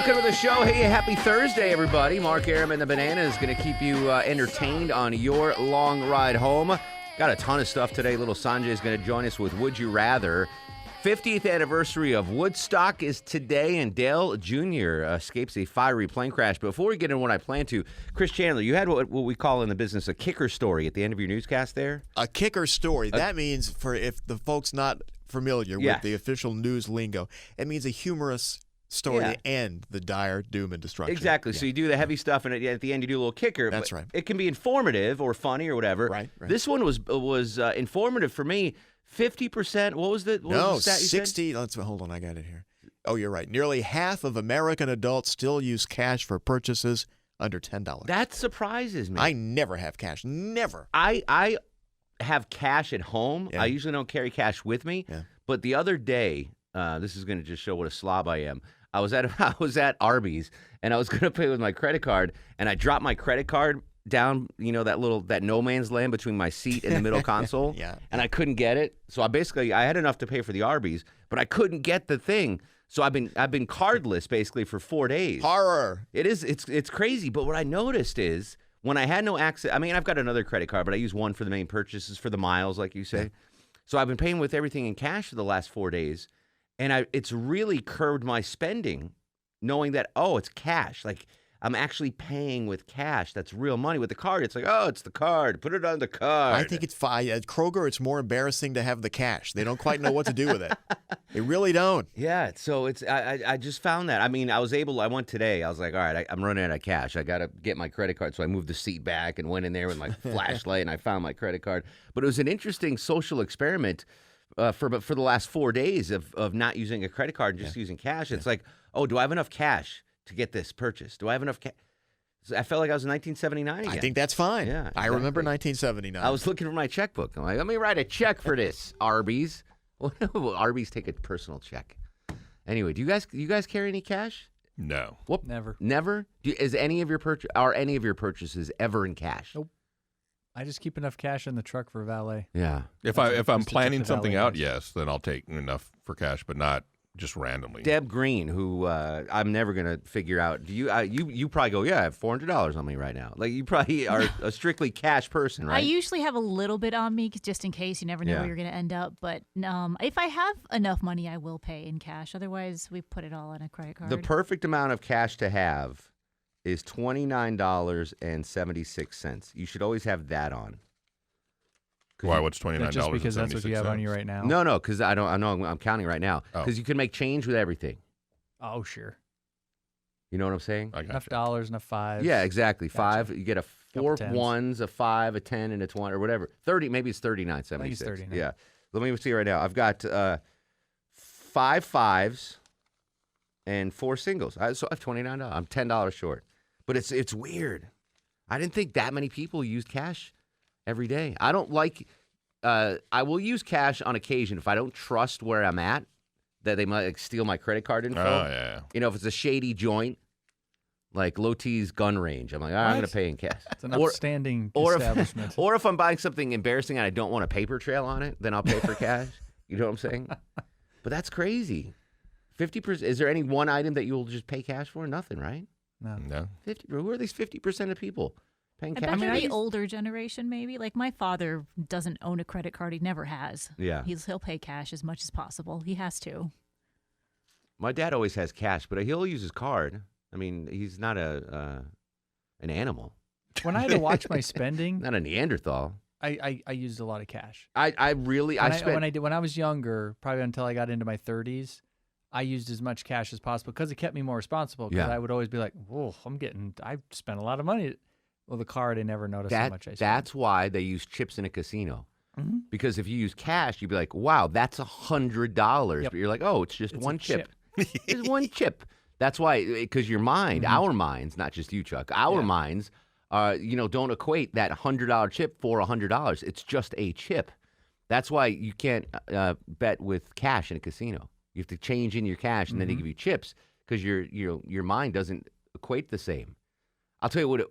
Welcome to the show. Hey, happy Thursday, everybody. Mark Arum and the Banana is going to keep you entertained on your long ride home. Got a ton of stuff today. Lil Sanjay is going to join us with Would You Rather. 50th anniversary of Woodstock is today, and Dale Jr. escapes a fiery plane crash. But before we get into what I plan to, Chris Chandler, you had what we call in the business a kicker story at the end of your newscast there? A kicker story. That means, for if the folks not familiar with the official news lingo, it means a humorous story to end the dire doom and destruction. Exactly. So you do the heavy stuff, and at the end you do a little kicker. That's right. It can be informative or funny or whatever. Right. This one was informative for me. 50%. What was the stat you 60. said? Hold on. I got it here. Oh, you're right. Nearly half of American adults still use cash for purchases under $10. That surprises me. I never have cash. Never. I have cash at home. Yeah. I usually don't carry cash with me. Yeah. But the other day, this is going to just show what a slob I am. I was at Arby's, and I was going to pay with my credit card, and I dropped my credit card down, that no man's land between my seat and the middle console. Yeah. And I couldn't get it. So I had enough to pay for the Arby's, but I couldn't get the thing. So I've been cardless basically for 4 days. Horror. It's crazy. But what I noticed is when I had no access, I mean, I've got another credit card, but I use one for the main purchases, for the miles, like you say. Yeah. So I've been paying with everything in cash for the last 4 days. And it's really curbed my spending, knowing that, it's cash. Like, I'm actually paying with cash. That's real money. With the card, it's like, it's the card. Put it on the card. I think it's fine. At Kroger, it's more embarrassing to have the cash. They don't quite know what to do with it. They really don't. Yeah, so I just found that. I mean, I went today. I was like, all right, I'm running out of cash. I got to get my credit card. So I moved the seat back and went in there with my flashlight, and I found my credit card. But it was an interesting social experiment for the last 4 days of not using a credit card and just using cash. It's like, do I have enough cash to get this purchase? Do I have enough cash? I felt like I was in 1979 again. I think that's fine. Yeah, exactly. I remember 1979. I was looking for my checkbook. I'm like, let me write a check for this, Arby's. Will Arby's take a personal check? Anyway, do you guys carry any cash? No. Whoop. Never. Never? Are any of your purchases ever in cash? Nope. I just keep enough cash in the truck for valet. Yeah. If I'm just to planning tip the something valet out, guys. yes, then I'll take enough for cash, but not just randomly. Deb Green, who I'm never gonna figure out. Do you probably go? Yeah, I have $400 on me right now. Like, you probably are a strictly cash person, right? I usually have a little bit on me just in case. You never know where you're going to end up. But if I have enough money, I will pay in cash. Otherwise, we put it all on a credit card. The perfect amount of cash to have is $29.76. You should always have that on. Why? What's $29? Just because that's what you have on you right now. No, because I know I'm counting right now. Because you can make change with everything. Oh, sure. You know what I'm saying? I got Enough you. dollars, enough fives. Yeah, exactly. Gotcha. 5. You get a 4 tens. ones, a 5, a 10, and a 20, or whatever. 30. Maybe it's $39.76. I think it's 39. Yeah. Let me see right now. I've got 5 fives and 4 singles. So I have $29. I'm $10 short. But it's weird. I didn't think that many people used cash every day. I don't like. I will use cash on occasion if I don't trust where I'm at, that they might steal my credit card info. Oh, yeah. If it's a shady joint, like Low T's gun range, I'm like, I'm going to pay in cash. It's an upstanding or establishment. Or if I'm buying something embarrassing and I don't want a paper trail on it, then I'll pay for cash. You know what I'm saying? But that's crazy. 50%. Is there any one item that you'll just pay cash for? Nothing, right? No. 50. Who are these 50% of people paying I cash? bet the older generation, maybe. Like, my father doesn't own a credit card. He never has. Yeah. He'll pay cash as much as possible. He has to. My dad always has cash, but he'll use his card. I mean, he's not an animal. When I had to watch my spending, Not a Neanderthal. I used a lot of cash. I spent. When I was younger, probably until I got into my 30s, I used as much cash as possible because it kept me more responsible. Because I would always be like, "Whoa, I spent a lot of money." Well, the card, I never noticed how much I spent. That's why they use chips in a casino. Mm-hmm. Because if you use cash, you'd be like, "Wow, that's $100." Yep. But you're like, "Oh, it's just It's one a chip." It's one chip. That's why, because your mind, our minds, not just you, Chuck, our minds, don't equate that $100 chip for $100. It's just a chip. That's why you can't bet with cash in a casino. You have to change in your cash, and then they give you chips because your mind doesn't equate the same. I'll tell you what.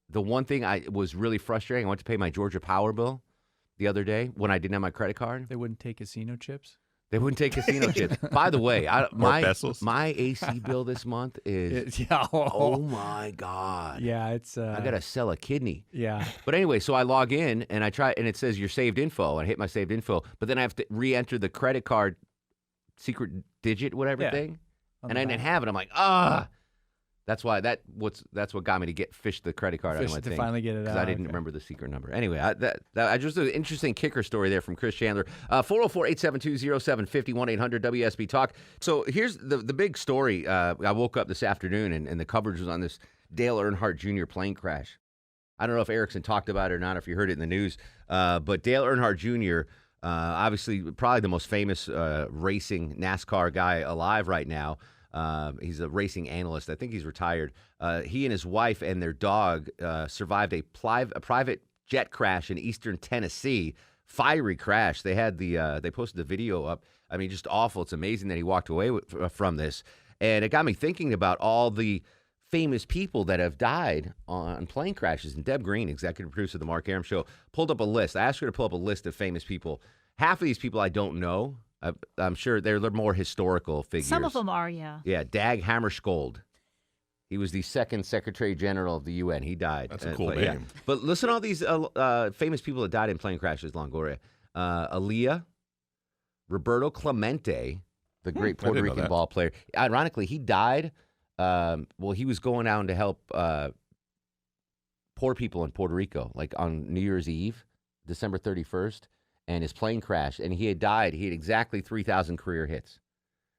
The one thing I was really frustrating. I went to pay my Georgia Power bill the other day when I didn't have my credit card. They wouldn't take casino chips. They wouldn't take casino chips. By the way, my AC bill this month is oh my God. Yeah, it's I gotta sell a kidney. Yeah. But anyway, so I log in and I try, and it says your saved info. I hit my saved info, but then I have to re-enter the credit card secret digit, whatever thing, and I didn't have it. I'm like, That's why that's what got me to fish the credit card out of my thing. Finally get it out. Because I didn't remember the secret number. Anyway, I just an interesting kicker story there from Chris Chandler. 404-872-0750, 1-800-WSB Talk. So here's the big story. I woke up this afternoon and the coverage was on this Dale Earnhardt Jr. plane crash. I don't know if Erickson talked about it or not, if you heard it in the news. But Dale Earnhardt Jr., obviously probably the most famous racing NASCAR guy alive right now. He's a racing analyst. I think he's retired. He and his wife and their dog survived a private jet crash in eastern Tennessee. Fiery crash. They had they posted the video up. I mean, just awful. It's amazing that he walked away from this. And it got me thinking about all the famous people that have died on plane crashes. And Deb Green, executive producer of the Mark Arum Show, pulled up a list. I asked her to pull up a list of famous people. Half of these people I don't know. I'm sure they're more historical figures. Some of them are, yeah. Yeah, Dag Hammarskjöld. He was the second Secretary General of the UN. He died. That's a cool name. Yeah. But listen to all these famous people that died in plane crashes, Longoria. Aaliyah, Roberto Clemente, the great Puerto Rican ball player. Ironically, he died. He was going out to help poor people in Puerto Rico, like on New Year's Eve, December 31st. And his plane crashed, and he had died. He had exactly 3,000 career hits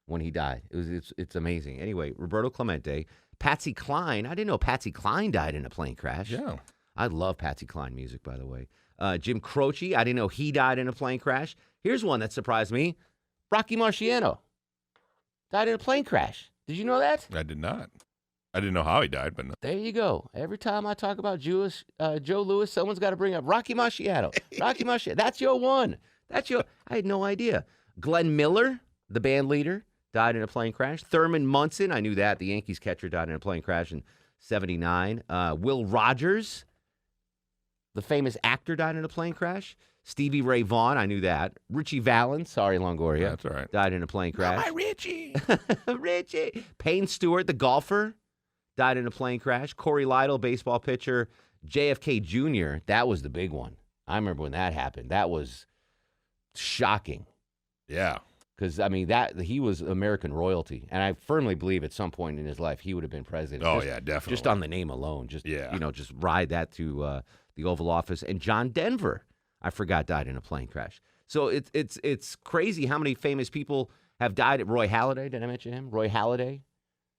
when he died. It's amazing. Anyway, Roberto Clemente, Patsy Cline. I didn't know Patsy Cline died in a plane crash. Yeah. I love Patsy Cline music, by the way. Jim Croce. I didn't know he died in a plane crash. Here's one that surprised me. Rocky Marciano died in a plane crash. Did you know that? I did not. I didn't know how he died, but no. There you go. Every time I talk about Joe Louis, someone's got to bring up Rocky Marciano. Rocky Marciano. That's your one. I had no idea. Glenn Miller, the band leader, died in a plane crash. Thurman Munson, I knew that. The Yankees catcher died in a plane crash in 1979. Will Rogers, the famous actor, died in a plane crash. Stevie Ray Vaughan, I knew that. Richie Valens, sorry, Longoria. That's all right. Died in a plane crash. Not my Richie. Richie. Payne Stewart, the golfer, died in a plane crash. Corey Lytle, baseball pitcher. JFK Jr., that was the big one. I remember when that happened. That was shocking. Yeah. Because, I mean, he was American royalty. And I firmly believe at some point in his life he would have been president. Oh, yeah, definitely. Just on the name alone. Just ride that to the Oval Office. And John Denver, I forgot, died in a plane crash. So it's crazy how many famous people have died. Roy Halladay, did I mention him? Roy Halladay.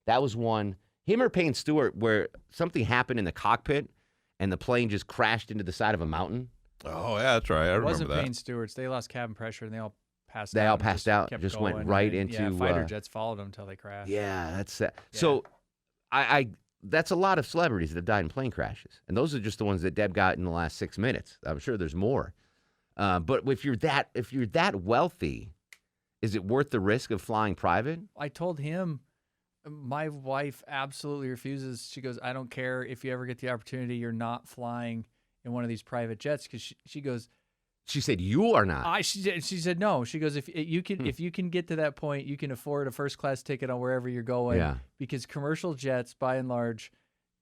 That was one. Him or Payne Stewart, where something happened in the cockpit and the plane just crashed into the side of a mountain. Oh, yeah, that's right. I remember that. It wasn't Payne Stewart's. They lost cabin pressure and they all passed out. They all passed out. Just went right into. Yeah, fighter jets followed them until they crashed. Yeah, that's that. Yeah. So, that's a lot of celebrities that have died in plane crashes, and those are just the ones that Deb got in the last 6 minutes. I'm sure there's more. But if you're that wealthy, is it worth the risk of flying private? I told him. My wife absolutely refuses. She goes, I don't care if you ever get the opportunity, you're not flying in one of these private jets. Because she goes, she said, you are not. She said no. She goes, if you can get to that point, you can afford a first class ticket on wherever you're going. Yeah. Because commercial jets, by and large,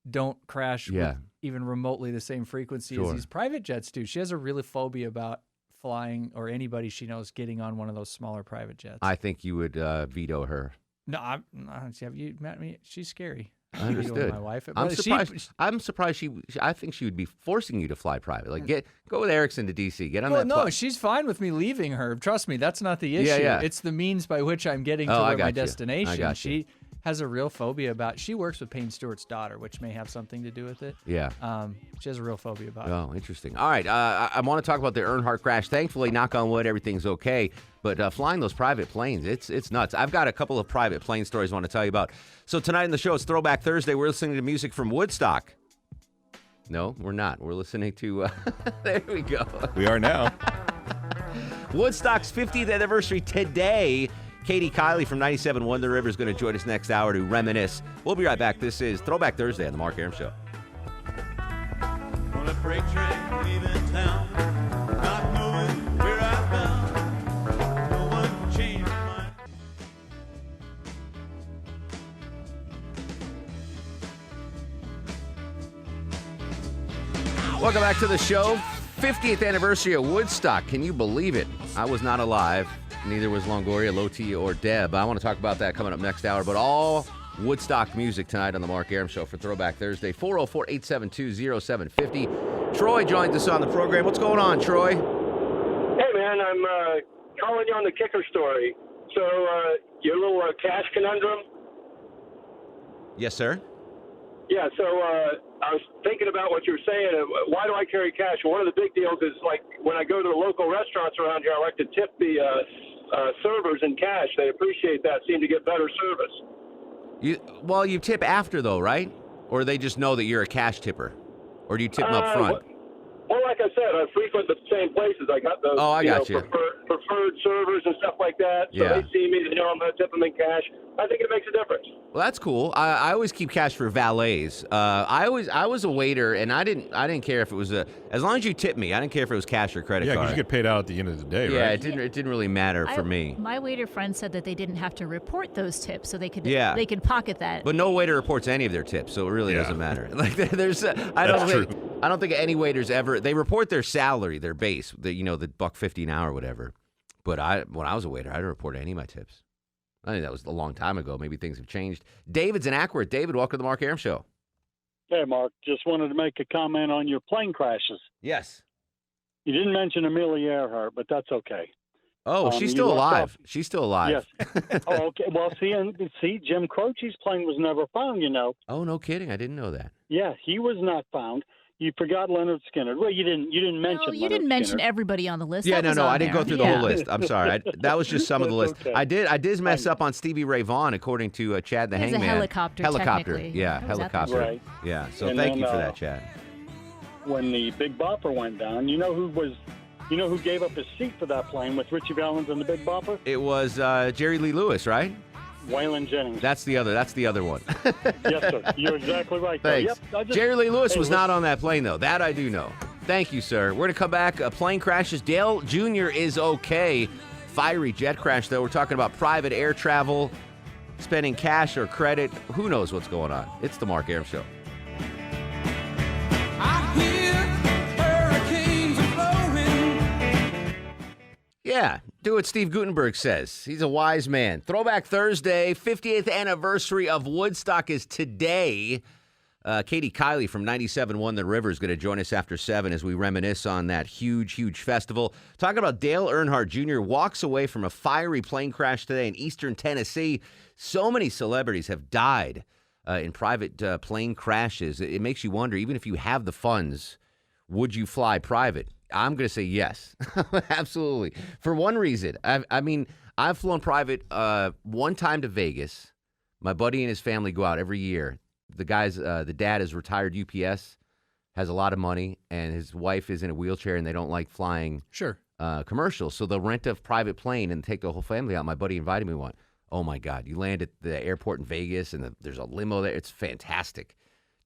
don't crash with even remotely the same frequency as these private jets do. She has a real phobia about flying or anybody she knows getting on one of those smaller private jets. I think you would veto her. No, have you met me? She's scary. I understood. My wife. I'm surprised. I think she would be forcing you to fly private. Like go with Erickson to D.C. Get on that. No, she's fine with me leaving her. Trust me, that's not the issue. Yeah. It's the means by which I'm getting to my destination. I got she has a real phobia about. She works with Payne Stewart's daughter, which may have something to do with it. Yeah. She has a real phobia about it. Oh, interesting. All right. I want to talk about the Earnhardt crash. Thankfully, knock on wood, everything's okay. But flying those private planes, it's nuts. I've got a couple of private plane stories I want to tell you about. So tonight in the show, it's Throwback Thursday. We're listening to music from Woodstock. No, we're not. We're listening to, there we go. We are now. Woodstock's 50th anniversary today. Katie Kiley from 97.1 The River is going to join us next hour to reminisce. We'll be right back. This is Throwback Thursday on the Mark Arum Show. On a freight train leaving town, not knowing where I'm bound. No one changed Welcome back to the show. 50th anniversary of Woodstock. Can you believe it? I was not alive. Neither was Longoria, Loti, or Deb. I want to talk about that coming up next hour. But all Woodstock music tonight on the Mark Arum Show for Throwback Thursday. 404-872-0750. Troy joins us on the program. What's going on, Troy? Hey, man. I'm calling you on the kicker story. So your little cash conundrum? Yes, sir. Yeah, so I was thinking about what you were saying. Why do I carry cash? Well, one of the big deals is, like, when I go to the local restaurants around here, I like to tip the servers in cash. They appreciate that, seem to get better service. You tip after, though, right? Or they just know that you're a cash tipper? Or do you tip them up front? Well, like I said, I frequent the same places. I got those preferred servers and stuff like that. So they see me, they know I'm going to tip them in cash. I think it makes a difference. Well, that's cool. I always keep cash for valets. I was a waiter, and I didn't care if it was as long as you tip me. I didn't care if it was cash or credit card. Yeah, because you get paid out at the end of the day, right? Yeah, it didn't really matter for me. My waiter friend said that they didn't have to report those tips, so they could pocket that. But no waiter reports any of their tips, so it really doesn't matter. Like I don't think any waiters ever report their salary, their base, the $1.50 an hour or whatever. But when I was a waiter, I didn't report any of my tips. I think that was a long time ago. Maybe things have changed. David's in Acworth. David, welcome to the Mark Arum Show. Hey, Mark. Just wanted to make a comment on your plane crashes. Yes. You didn't mention Amelia Earhart, but that's okay. Oh, she's still alive. She's still alive. Yes. Oh, okay. Well, see, Jim Croce's plane was never found, Oh, no kidding. I didn't know that. Yeah, he was not found. You forgot Leonard Skinner. Well, you didn't mention. No, you didn't mention everybody on the list. Yeah, no, I didn't go through the whole list. I'm sorry. That was just some of the list. Okay. I did mess up on Stevie Ray Vaughan, according to Chad the Hangman. It's a helicopter. Yeah, helicopter. Right. Yeah. So thank you for that, Chad. When the Big Bopper went down, you know who gave up his seat for that plane with Richie Valens and the Big Bopper? It was Jerry Lee Lewis, right? Waylon Jennings. That's the other one. Yes, sir. You're exactly right. Thanks. Yep, Jerry Lee Lewis was not on that plane, though. That I do know. Thank you, sir. We're going to come back. A plane crashes. Dale Jr. is okay. Fiery jet crash, though. We're talking about private air travel, spending cash or credit. Who knows what's going on? It's the Mark Arum Show. I hear hurricanes are blowing. Yeah, do what Steve Gutenberg says. He's a wise man. Throwback Thursday, 50th anniversary of Woodstock is today. Katie Kiley from 97.1 The River is going to join us after 7 as we reminisce on that huge, huge festival. Talking about Dale Earnhardt Jr. walks away from a fiery plane crash today in eastern Tennessee. So many celebrities have died in private plane crashes. It makes you wonder, even if you have the funds, would you fly private? I'm going to say yes. Absolutely. For one reason. I've flown private one time to Vegas. My buddy and his family go out every year. The dad is retired UPS, has a lot of money, and his wife is in a wheelchair, and they don't like flying commercials. So they'll rent a private plane and take the whole family out. My buddy invited me one. Oh, my God. You land at the airport in Vegas, and there's a limo there. It's fantastic.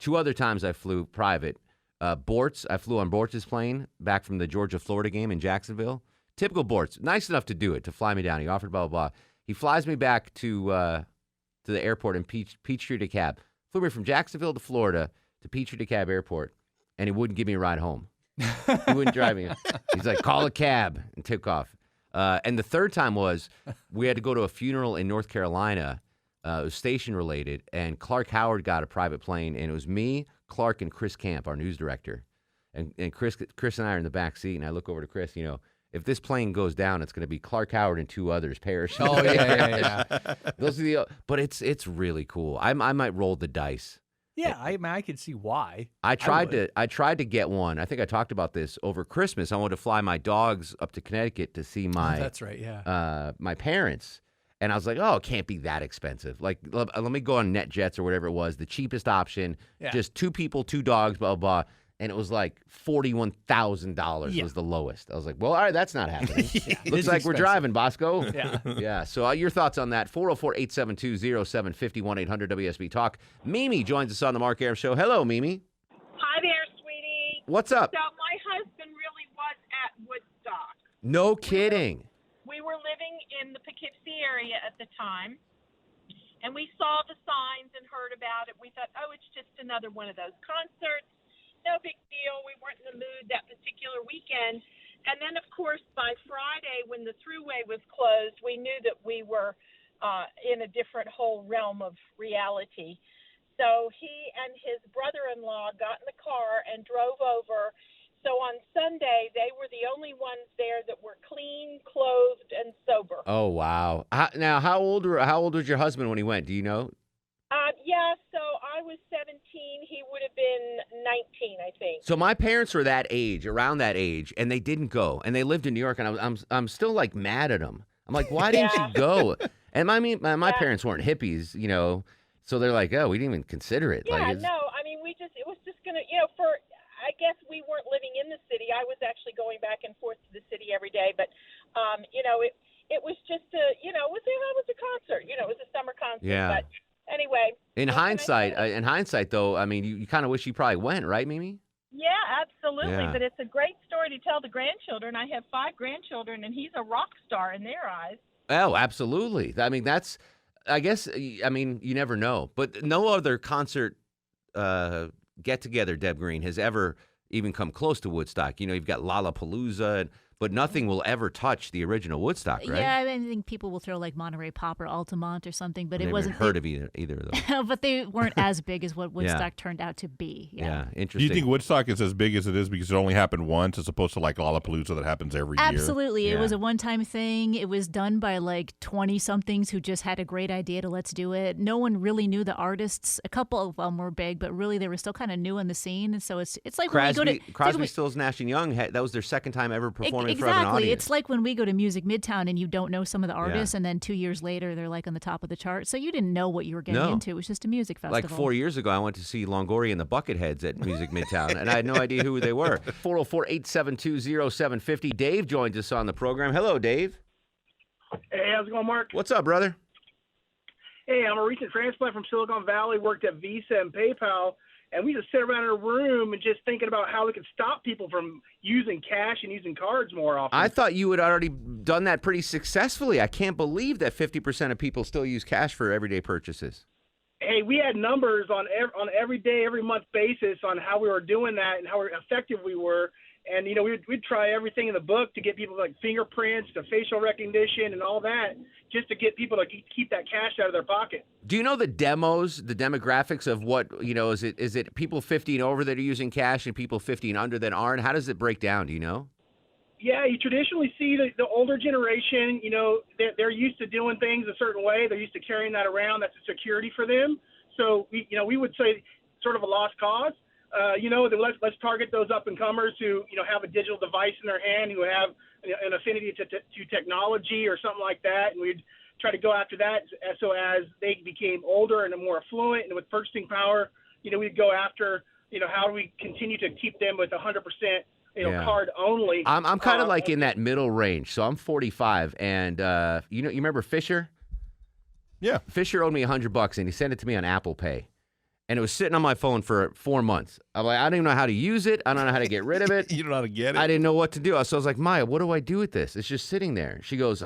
2 other times I flew private. Bortz, I flew on Bortz's plane back from the Georgia-Florida game in Jacksonville. Typical Bortz. Nice enough to do it, to fly me down. He offered blah, blah, blah. He flies me back to the airport in Peachtree DeKalb. Flew me from Jacksonville to Florida to Peachtree DeKalb Airport, and he wouldn't give me a ride home. He wouldn't drive me. He's like, call a cab, and took off. And the third time was we had to go to a funeral in North Carolina. It was station-related, and Clark Howard got a private plane, and it was me, Clark, and Chris Camp, our news director. And Chris and I are in the back seat, and I look over to Chris, if this plane goes down, it's going to be Clark Howard and 2 others perish. Oh, yeah. Those are but it's really cool. I might roll the dice. Yeah, I could see why. I tried to get one. I think I talked about this over Christmas. I wanted to fly my dogs up to Connecticut to see my that's right, yeah. My parents. And I was like, oh, it can't be that expensive. Like, let me go on NetJets or whatever it was, the cheapest option, just 2 people, 2 dogs, blah, blah, blah. And it was like $41,000 was the lowest. I was like, well, all right, that's not happening. Looks like we're driving, Bosco. Yeah. So your thoughts on that, 404-872-0750, 1-800-WSB Talk. Mimi joins us on the Mark Arum Show. Hello, Mimi. Hi there, sweetie. What's up? So my husband really was at Woodstock. No kidding. We were living in the Poughkeepsie area at the time, and we saw the signs and heard about it. We thought, oh, it's just another one of those concerts. no big deal. We weren't in the mood that particular weekend. And then, of course, by Friday, when the thruway was closed, we knew that we were in a different whole realm of reality. So he and his brother-in-law got in the car and drove over. So on Sunday, they were the only ones there that were clean, clothed, and sober. Oh, wow. Now, how old was your husband when he went? Do you know? Yeah, so I was 17. He would have been 19, I think. So my parents were that age, around that age, and they didn't go. And they lived in New York, and I'm still, like, mad at them. I'm like, why didn't you go? And my parents weren't hippies, you know, so they're like, oh, we didn't even consider it. Yeah, like, no, I mean, it was just going to, I guess we weren't living in the city. I was actually going back and forth to the city every day. But, it was just it was a concert. It was a summer concert. Yeah. But anyway. In hindsight, though, I mean, you kind of wish you probably went, right, Mimi? Yeah, absolutely. Yeah. But it's a great story to tell the grandchildren. I have 5 grandchildren, and he's a rock star in their eyes. Oh, absolutely. I mean, you never know. But no other concert get-together, Deb Green, has ever even come close to Woodstock. You know, you've got Lollapalooza, but nothing will ever touch the original Woodstock, right? Yeah, I think people will throw like Monterey Pop or Altamont or something, but it wasn't heard of either of those. But they weren't as big as what Woodstock turned out to be. Yeah, interesting. Do you think Woodstock is as big as it is because it only happened once as opposed to like Lollapalooza that happens every year? Absolutely. It was a one-time thing. It was done by like 20-somethings who just had a great idea to let's do it. No one really knew the artists. A couple of them were big, but really they were still kind of new in the scene. And so it's like Crosby, when we go to Crosby, Stills, Nash & Young, that was their second time ever performing in front of an audience. It's like when we go to Music Midtown and you don't know some of the artists, and then 2 years later they're like on the top of the chart. So you didn't know what you were getting into. It was just a music festival. Like 4 years ago, I went to see Longoria and the Bucketheads at Music Midtown, and I had no idea who they were. 404-872-0750. Dave joins us on the program. Hello, Dave. Hey, how's it going, Mark? What's up, brother? Hey, I'm a recent transplant from Silicon Valley, worked at Visa and PayPal, and we just sit around in a room and just thinking about how we could stop people from using cash and using cards more often. I thought you had already done that pretty successfully. I can't believe that 50% of people still use cash for everyday purchases. Hey, we had numbers on every day, every month basis on how we were doing that and how effective we were. And, we'd try everything in the book to get people like fingerprints, to facial recognition and all that, just to get people to keep that cash out of their pocket. Do you know the demographics of what, is it people 50 and over that are using cash and people 50 and under that aren't? How does it break down? Do you know? Yeah, you traditionally see the older generation, they're used to doing things a certain way. They're used to carrying that around. That's a security for them. So, we would say sort of a lost cause. Let's target those up-and-comers who, have a digital device in their hand, who have an affinity to technology or something like that, and we'd try to go after that. So as they became older and more affluent and with purchasing power, we'd go after, how do we continue to keep them with 100%, card only. I'm kind of like in that middle range. So I'm 45, and you remember Fisher? Yeah. Fisher owed me $100, and he sent it to me on Apple Pay. And it was sitting on my phone for 4 months. I'm like, I don't even know how to use it. I don't know how to get rid of it. You don't know how to get it? I didn't know what to do. So I was like, Maya, what do I do with this? It's just sitting there. She goes,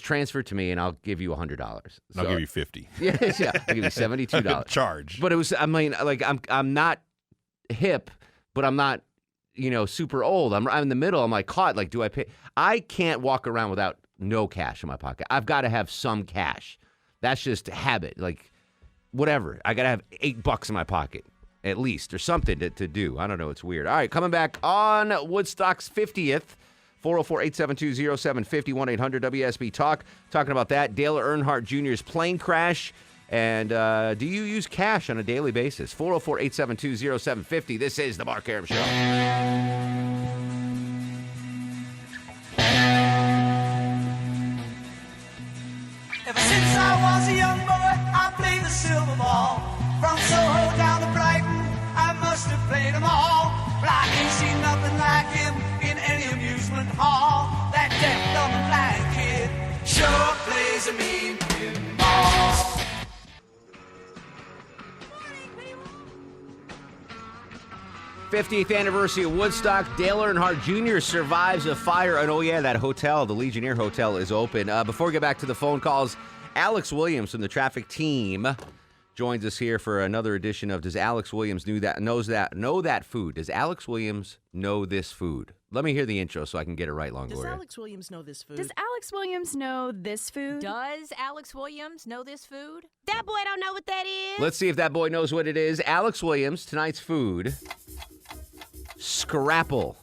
transfer it to me, and I'll give you $100. So, I'll give you $50. Yeah, I'll give you $72. Charge. But it was, I'm not hip, but I'm not, super old. I'm in the middle. I'm like caught. Like, do I pay? I can't walk around without no cash in my pocket. I've got to have some cash. That's just habit. Like, whatever. I got to have $8 in my pocket, at least, or something to do. I don't know. It's weird. All right, coming back on Woodstock's 50th, 404-872-0750, 1-800-WSB-TALK. Talking about that. Dale Earnhardt Jr.'s plane crash. And do you use cash on a daily basis? 404-872-0750. This is the Mark Arum Show. Ever since I was a young boy, I played the silver ball. From Soho down to Brighton, I must have played them all. But I ain't seen nothing like him in any amusement hall. That deaf, dumb, and blind kid sure plays a mean pinball. 50th anniversary of Woodstock. Dale Earnhardt Jr. survives a fire. And, oh, yeah, that hotel, the Legionnaire Hotel, is open. Before we get back to the phone calls, Alex Williams from the traffic team joins us here for another edition of Does Alex Williams know that food? Does Alex Williams know this food? Let me hear the intro so I can get it right, Longoria. Does Alex Williams know this food? Does Alex Williams know this food? Does Alex Williams know this food? That boy don't know what that is. Let's see if that boy knows what it is. Alex Williams, tonight's food, Scrapple.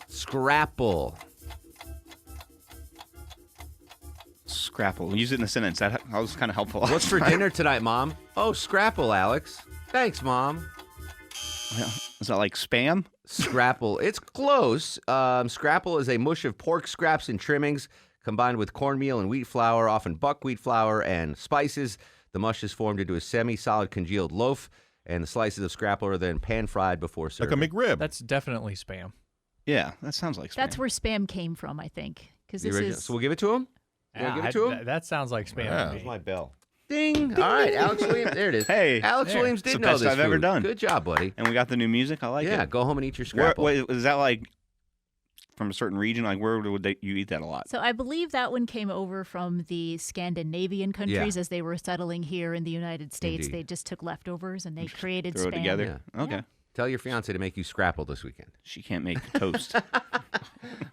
Scrapple. Scrapple. Use it in a sentence. That was kind of helpful. What's for dinner tonight, Mom? Oh, Scrapple, Alex. Thanks, Mom. Is that like Spam? Scrapple. It's close. Scrapple is a mush of pork scraps and trimmings combined with cornmeal and wheat flour, often buckwheat flour and spices. The mush is formed into a semi-solid congealed loaf, and the slices of Scrapple are then pan-fried before serving. Like a McRib. That's definitely Spam. Yeah, that sounds like Spam. That's where Spam came from, I think. So we'll give it to him? Give it to him? That sounds like Spam. Yeah. To me. That's my bell. Ding. All right, Alex Williams. There it is. Hey. Alex Williams did know It's the this best I've ever food. done. Good job, buddy. And we got the new music. I like it. Yeah, go home and eat your Scrapple. Wait, is that like from a certain region? Like where would you eat that a lot? So I believe that one came over from the Scandinavian countries as they were settling here in the United States. Indeed. They just took leftovers and they created Throw Spam. it together? Yeah. Okay. Tell your fiance to make you Scrapple this weekend. She can't make toast.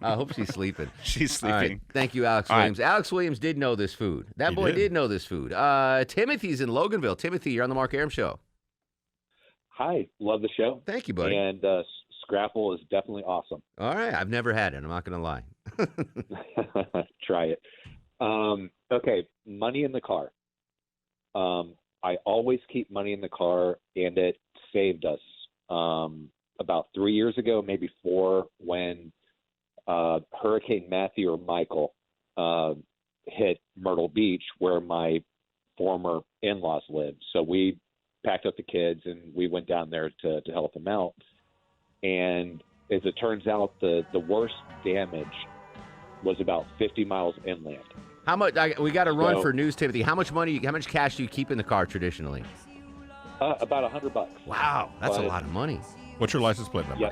I hope she's sleeping. She's sleeping. All right. Thank you, Alex All right. Williams. Alex Williams did know this food. That boy did know this food. Timothy's in Loganville. Timothy, you're on the Mark Arum Show. Hi, love the show. Thank you, buddy. And Scrapple is definitely awesome. All right, I've never had it. I'm not going to lie. Try it. Okay, money in the car. I always keep money in the car, and it saved us. About 3 years ago, maybe 4, when Hurricane Matthew or Michael hit Myrtle Beach, where my former in-laws lived. So we packed up the kids and we went down there to help them out. And as it turns out, the worst damage was about 50 miles inland. How much? We got to run for news, Timothy. How much cash do you keep in the car traditionally? About $100. Wow, that's a lot of money. What's your license plate number?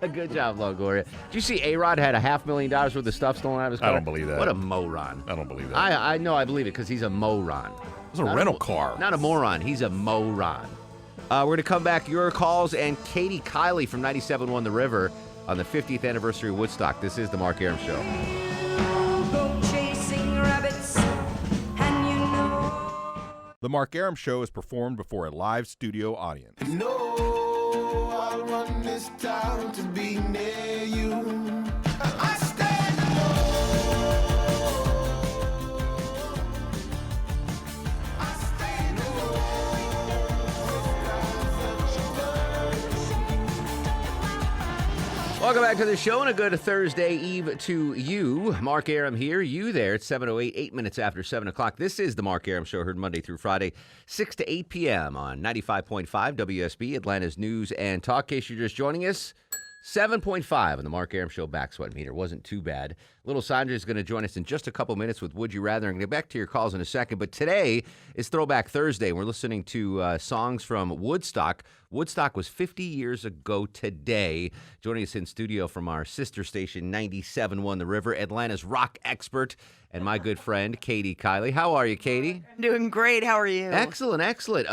Good job, Longoria. Did you see A-Rod had $500,000 worth of stuff stolen out of his car? I don't believe that. What a moron. I don't believe that. I know I believe it because he's a moron. It's a rental car. Not a moron. He's a moron. We're going to come back. Your calls and Katie Kiley from 97.1 The River on the 50th anniversary of Woodstock. This is the Mark Arum Show. The Mark Arum Show is performed before a live studio audience. No, I want this town to be near you. I stand alone. I stand Welcome back to the show and a good Thursday Eve to you. Mark Arum here, you there. It's 7:08, 8 minutes after 7 o'clock. This is the Mark Arum Show, heard Monday through Friday, 6 to 8 p.m. on 95.5 WSB, Atlanta's News and Talk. In case you're just joining us, 7.5 on the Mark Arum Show back sweat meter. Wasn't too bad. Lil Sanjay is going to join us in just a couple minutes with Would You Rather. I'm going to get back to your calls in a second. But today is Throwback Thursday. We're listening to songs from Woodstock. Woodstock was 50 years ago today. Joining us in studio from our sister station, 97.1 The River, Atlanta's rock expert, and my good friend, Katie Kiley. How are you, Katie? I'm doing great. How are you? Excellent, excellent.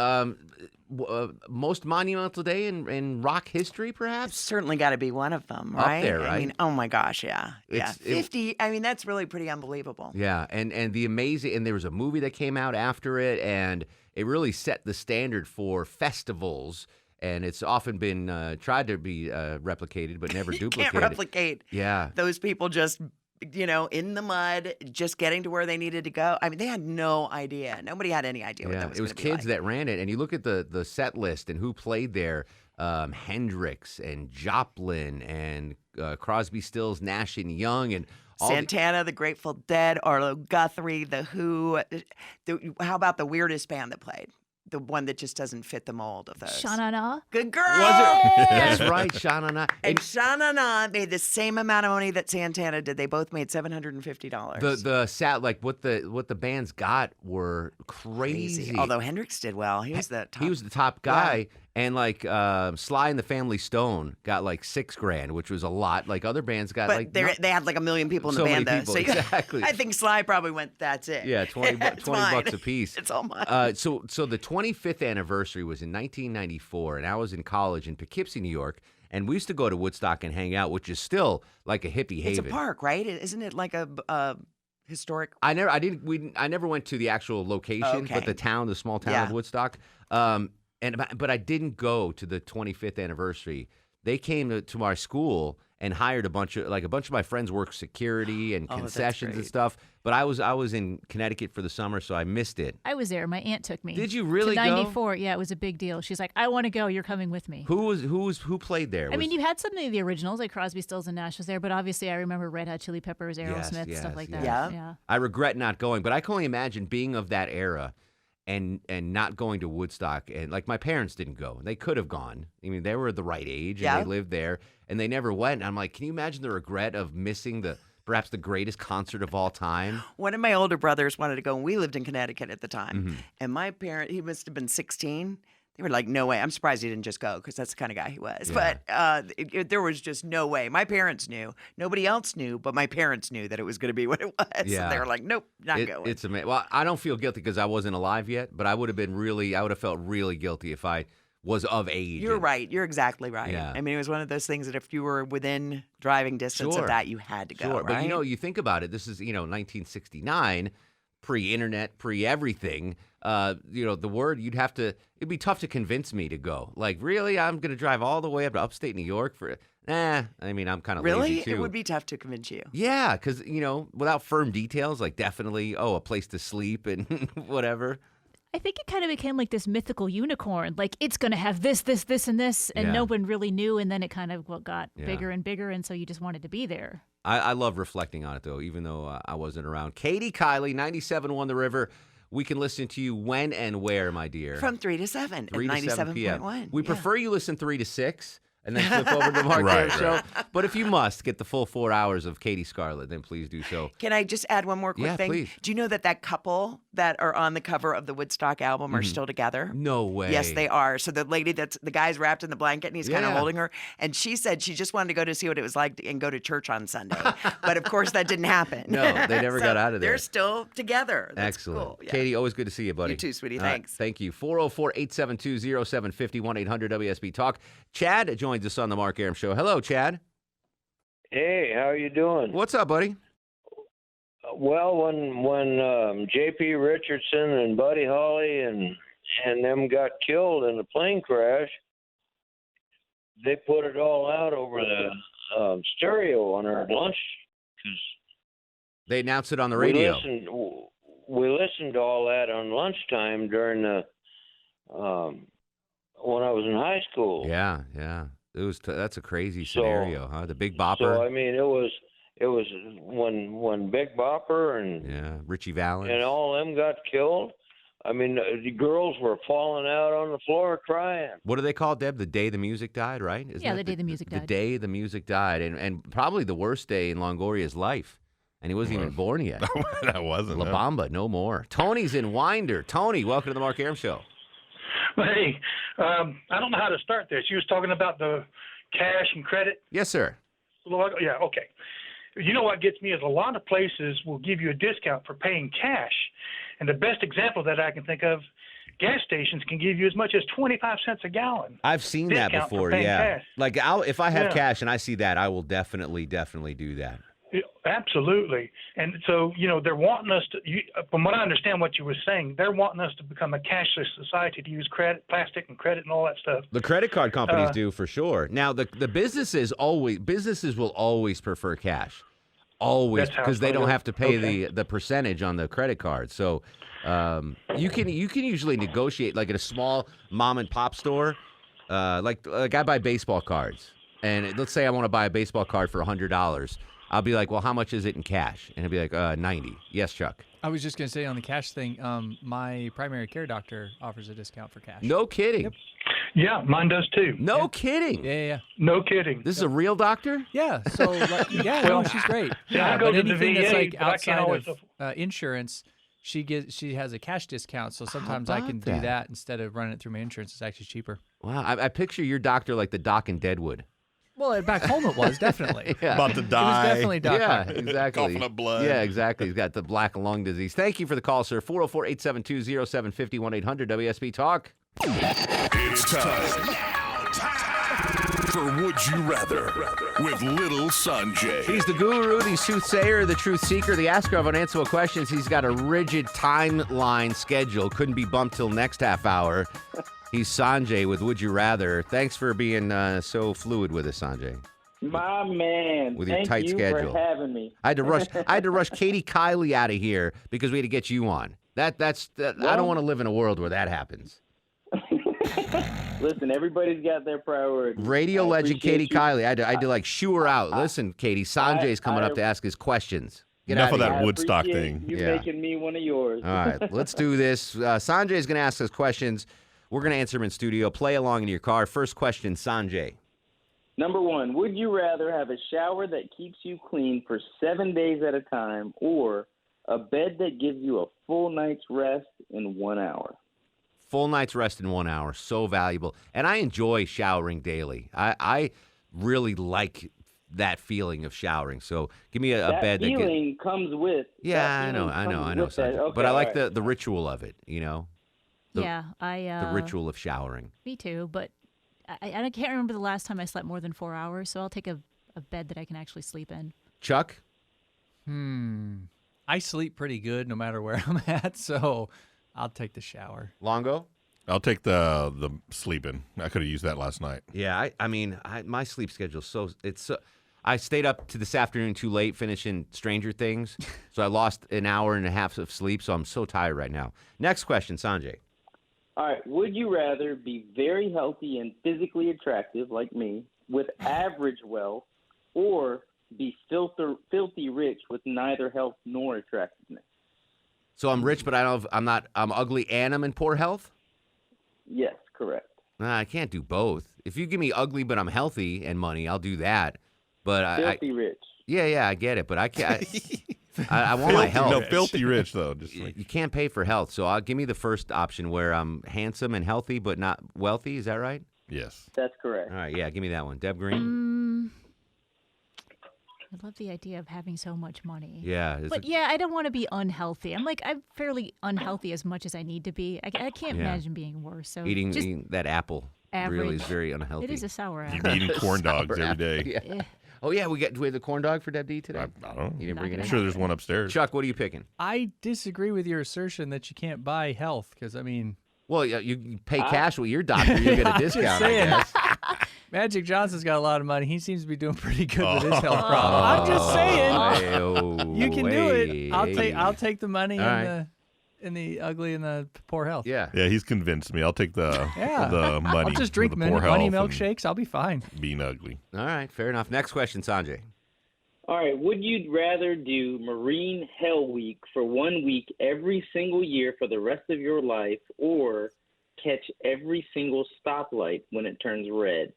Most monumental day in rock history, perhaps? It's certainly got to be one of them, right? Up there, right? I mean, oh my gosh, yeah. 50, I mean, that's really pretty unbelievable. Yeah, and the amazing, and there was a movie that came out after it, and it really set the standard for festivals, and it's often been tried to be replicated, but never duplicated. Can't replicate. Yeah. Those people just, in the mud, just getting to where they needed to go. I mean, they had no idea. Nobody had any idea what that was. It was kids that ran it, and you look at the set list and who played there: Hendrix and Joplin and Crosby, Stills, Nash and Young, and Santana, the Grateful Dead, Arlo Guthrie, The Who. How about the weirdest band that played? The one that just doesn't fit the mold of those. Sha-na-na. Good girl. Was it? That's right, Sha-na-na. And Sha-na-na made the same amount of money that Santana did. They both made $750. What the bands got were crazy. Although Hendrix did well. He was the top. He was the top guy, And like Sly and the Family Stone got like $6,000, which was a lot. Like other bands got but they had like 1 million people in the band, though. People, so exactly. I think Sly probably went, that's it. Yeah, 20 bucks a piece. It's all mine. So the 25th anniversary was in 1994, and I was in college in Poughkeepsie, New York, and we used to go to Woodstock and hang out, which is still like a hippie haven. It's a park, right? Isn't it like a historic? I never went to the actual location, but the small town of Woodstock. But I didn't go to the 25th anniversary. They came to our school and hired a bunch of my friends worked security and concessions and stuff. But I was in Connecticut for the summer, so I missed it. I was there. My aunt took me. Did you really to go? 94. Yeah, it was a big deal. She's like, I want to go. You're coming with me. Who played there? I mean, you had some of the originals, like Crosby, Stills, and Nash was there, but obviously I remember Red Hot Chili Peppers, Aerosmith, stuff like that. Yeah. I regret not going, but I can only imagine being of that era and not going to Woodstock. And like my parents didn't go. They could have gone. I mean, they were the right age and they lived there, and they never went. And I'm like, can you imagine the regret of missing perhaps the greatest concert of all time? One of my older brothers wanted to go, and we lived in Connecticut at the time. Mm-hmm. And my parent, he must have been 16. They were like, no way. I'm surprised he didn't just go, because that's the kind of guy he was. Yeah. But there was just no way. My parents knew. Nobody else knew, but my parents knew that it was going to be what it was. Yeah. So they were like, nope, not going. It's amazing. Well, I don't feel guilty because I wasn't alive yet, but I would have felt really guilty if I was of age. You're right. You're exactly right. Yeah. I mean, it was one of those things that if you were within driving distance of that, you had to go, Sure, right? but you think about it. This is 1969, pre-internet, pre-everything. The word it'd be tough to convince me to go. Like, really, I'm going to drive all the way up to upstate New York for. I mean, I'm kind of lazy too. It would be tough to convince you. Yeah, because without firm details, like definitely, a place to sleep and whatever. I think it kind of became like this mythical unicorn. Like, it's going to have this, this, this, and this, and no one really knew. And then it kind of got bigger and bigger, and so you just wanted to be there. I love reflecting on it, though, even though I wasn't around. Katie Kiley, 97.1 The River. We can listen to you when and where, my dear? From 3 to 7 at 97.1. We prefer you listen 3 to 6. And then flip over to the Mark Arum Show. But if you must get the full 4 hours of Katie Scarlett, then please do so. Can I just add one more quick thing? Please. Do you know that couple that are on the cover of the Woodstock album are still together? No way. Yes, they are. So the lady the guy's wrapped in the blanket and he's kind of holding her. And she said she just wanted to go to see what it was like and go to church on Sunday. But of course that didn't happen. No, they never got out of there. They're still together. That's excellent. Cool. Yeah. Katie, always good to see you, buddy. You too, sweetie. Thanks. Thank you. 404-872-0750, 1-800-WSB-TALK. Chad joins us on the Mark Arum Show. Hello, Chad. Hey, how are you doing? What's up, buddy? Well, when J.P. Richardson and Buddy Holly and them got killed in the plane crash, they put it all out over the stereo on our lunch. They announced it on the radio. We listened to all that on lunchtime during the when I was in high school. Yeah. It was that's a crazy scenario, huh? The Big Bopper. So I mean, it was when Big Bopper and Richie Valens and all them got killed. I mean, the girls were falling out on the floor crying. What do they call it, Deb? The day the music died, right? The day the music died. The day the music died, and probably the worst day in Longoria's life. And he wasn't even born yet. That wasn't. La Bamba, no more. Tony's in Winder. Tony, welcome to the Mark Arum Show. Hey, I don't know how to start this. You was talking about the cash and credit. Yes, sir. Yeah, okay. You know what gets me is a lot of places will give you a discount for paying cash. And the best example that I can think of, gas stations can give you as much as 25 cents a gallon. I've seen that before, Cash. Like, if I have cash and I see that, I will definitely do that. Absolutely. And so, they're wanting us to, from what I understand what you were saying, they're wanting us to become a cashless society, to use plastic and credit and all that stuff. The credit card companies do for sure. Now, the businesses will always prefer cash. Always, because they don't have to pay the percentage on the credit card. So you can usually negotiate, like at a small mom and pop store, like I buy baseball cards. And let's say I want to buy a baseball card for $100. I'll be like, well, how much is it in cash? And he'll be like, 90. Yes, Chuck. I was just going to say on the cash thing, my primary care doctor offers a discount for cash. No kidding. Yep. Yeah, mine does too. No kidding. Yeah. No kidding. This is a real doctor? Yeah. So, she's great. I go but to the anything VA, that's like but I can't outside always of insurance, she has a cash discount, so sometimes I can do that instead of running it through my insurance. It's actually cheaper. Wow, I picture your doctor like the doc in Deadwood. Well, back home it was definitely. About to die. It was definitely Doc. Yeah, Hunt. exactly. Coughing up blood. Yeah, exactly. He's got the black lung disease. Thank you for the call, sir. 404-872-0750, 1-800-WSB Talk. It's time for Would You Rather with Lil Sanjay. He's the guru, the soothsayer, the truth seeker, the asker of unanswerable questions. He's got a rigid timeline schedule. Couldn't be bumped till next half hour. He's Sanjay with Would You Rather. Thanks for being so fluid with us, Sanjay. My man. With your tight schedule. For having me. I had to rush Katie Kiley out of here because we had to get you on. I don't want to live in a world where that happens. Listen, everybody's got their priorities. Radio legend Katie Kiley. I had to like shoo her out. Listen, Katie, Sanjay's coming up to ask his questions. Get Enough out of that here. Woodstock thing. You making me one of yours. All right, let's do this. Sanjay's going to ask us questions. We're going to answer them in studio. Play along in your car. First question, Sanjay. Number 1, would you rather have a shower that keeps you clean for 7 days at a time or a bed that gives you a full night's rest in 1 hour? Full night's rest in 1 hour. So valuable. And I enjoy showering daily. I really like that feeling of showering. So give me a bed that feeling comes with. Yeah, I know. Sanjay. Okay, but I like the ritual of it, you know? The ritual of showering. Me too, but I can't remember the last time I slept more than 4 hours, so I'll take a bed that I can actually sleep in. Chuck? I sleep pretty good no matter where I'm at, so I'll take the shower. Longo? I'll take the sleeping. I could have used that last night. Yeah, I mean, my sleep schedule I stayed up to this afternoon too late finishing Stranger Things, so I lost an hour and a half of sleep, so I'm so tired right now. Next question, Sanjay. All right. Would you rather be very healthy and physically attractive like me with average wealth or be filthy rich with neither health nor attractiveness? So I'm rich, but I'm ugly and I'm in poor health? Yes, correct. Nah, I can't do both. If you give me ugly but I'm healthy and money, I'll do that. But filthy rich. Yeah, I get it, but I can't. I want my health. No, filthy rich though. Just like... You can't pay for health, so give me the first option where I'm handsome and healthy but not wealthy. Is that right? Yes. That's correct. All right, yeah, give me that one. Deb Green? I love the idea of having so much money. Yeah. I don't want to be unhealthy. I'm fairly unhealthy as much as I need to be. I can't imagine being worse. So eating that apple really is average. very unhealthy. It is a sour apple. You'd be eating corn dogs every day. Yeah. Oh, yeah, we have the corn dog for Deb D today? I don't know. You didn't bring it in? I'm sure there's one upstairs. Chuck, what are you picking? I disagree with your assertion that you can't buy health because, I mean... Well, you pay cash with your doctor, you get a discount, I guess. Magic Johnson's got a lot of money. He seems to be doing pretty good with his health problem. I'm just saying. You can do it. I'll take the money in the ugly and the poor health. Yeah. Yeah, he's convinced me. I'll take the money. I'll just drink money milkshakes. I'll be fine. Being ugly. All right, fair enough. Next question, Sanjay. All right. Would you rather do Marine Hell Week for 1 week every single year for the rest of your life or catch every single stoplight when it turns red?